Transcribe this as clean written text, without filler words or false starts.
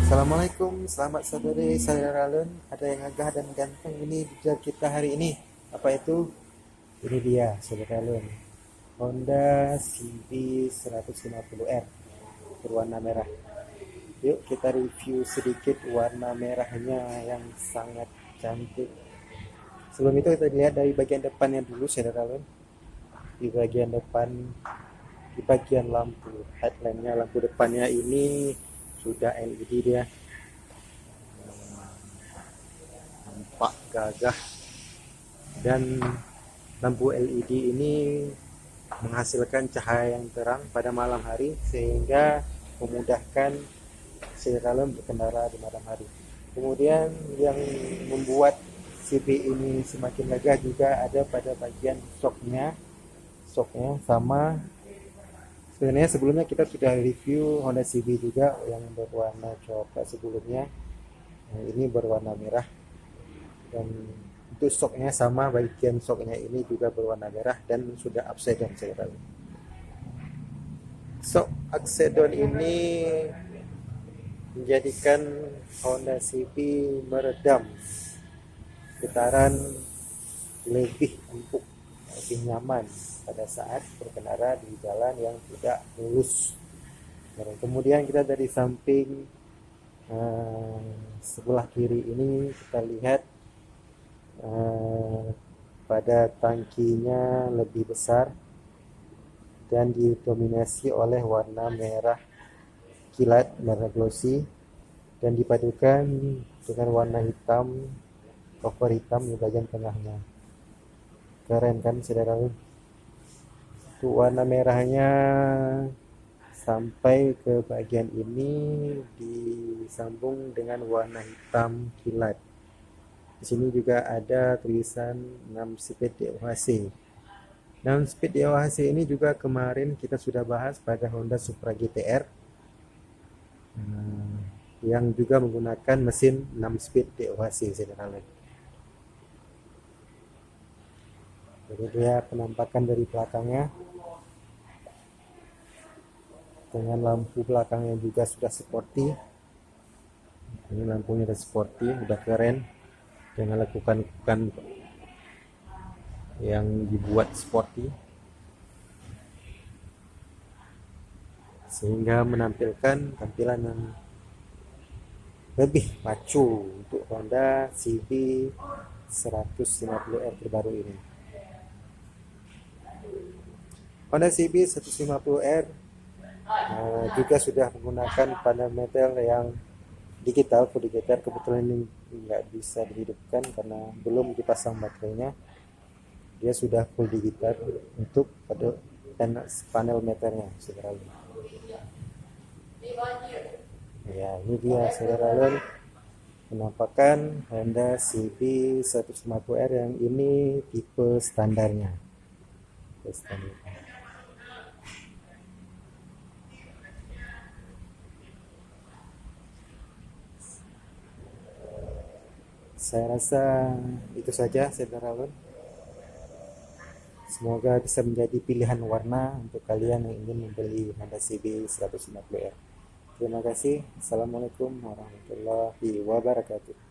Assalamualaikum, selamat sore saudara Alun. Ada yang gagah dan ganteng ini di kita hari ini. Apa itu? Ini dia saudara Alun. Honda CB 150R berwarna merah. Yuk kita review sedikit warna merahnya yang sangat cantik. Sebelum itu kita lihat dari bagian depannya dulu saudara Alun. Di bagian depan, di bagian lampu headlampnya, lampu depannya ini sudah LED dia. Nampak gagah, dan lampu LED ini menghasilkan cahaya yang terang pada malam hari sehingga memudahkan dalam berkendara di malam hari. Kemudian yang membuat CB ini semakin gagah juga ada pada bagian shocknya sama. Sebenarnya sebelumnya kita sudah review Honda CB juga yang berwarna coklat sebelumnya. Nah, ini berwarna merah, dan untuk shocknya sama, bagian shocknya ini juga berwarna merah dan sudah upside down saya tahu. Shock upside down ini menjadikan Honda CB meredam getaran, lebih empuk, lebih nyaman pada saat berkendara di jalan yang tidak mulus. Dan kemudian kita dari samping sebelah kiri ini kita lihat pada tangkinya lebih besar dan didominasi oleh warna merah kilat, merah glossy, dan dipadukan dengan warna hitam, cover hitam di bagian tengahnya. Keren kan saudara? Untuk warna merahnya sampai ke bagian ini disambung dengan warna hitam kilat. Di sini juga ada tulisan 6 speed DOHC. 6 speed DOHC ini juga kemarin kita sudah bahas pada Honda Supra GTR yang juga menggunakan mesin 6 speed DOHC saudara. Jadi dia penampakan dari belakangnya dengan lampu belakangnya juga sudah sporty. Ini lampunya udah sporty, udah keren dengan lekukan-lekukan yang dibuat sporty sehingga menampilkan tampilan yang lebih maco untuk Honda CB 150R terbaru ini. Honda CB 150R juga sudah menggunakan panel metal yang digital, full digital. Kebetulan ini nggak bisa dihidupkan karena belum dipasang baterainya. Dia sudah full digital untuk panel metalnya saudara. Ya, ini dia saudara, penampakan Honda CB 150R yang ini tipe standarnya. Saya rasa itu saja saudara. Semoga bisa menjadi pilihan warna untuk kalian yang ingin membeli Honda CB 150R. Terima kasih. Assalamualaikum warahmatullahi wabarakatuh.